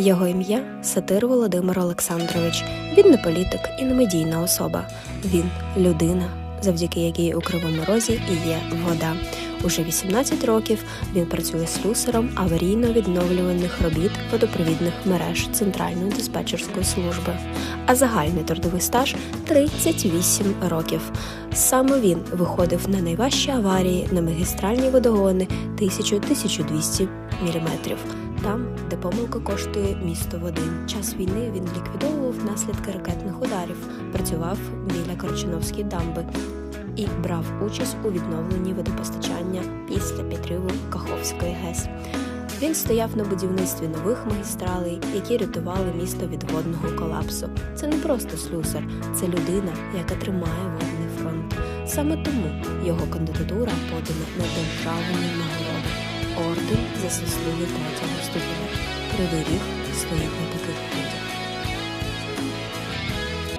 Його ім'я – Сатир Володимир Олександрович. Він не політик і не медійна особа. Він – людина, завдяки якій у Кривому Розі і є вода. Уже 18 років він працює слюсарем аварійно-відновлювальних робіт водопровідних мереж Центральної диспетчерської служби. А загальний трудовий стаж – 38 років. Саме він виходив на найважчі аварії на магістральні водогони 1000-1200 мм. Там, де помилка коштує місто води. Час війни він ліквідовував наслідки ракетних ударів, працював біля Корчиновської дамби і брав участь у відновленні водопостачання після підриву Каховської ГЕС. Він стояв на будівництві нових магістралей, які рятували місто від водного колапсу. Це не просто слюсар, це людина, яка тримає водний фронт. Саме тому його кандидатура подана на державні нагороди. Орден за заслуги 3-го ступеня. Кривий Ріг стоїть на таких людях.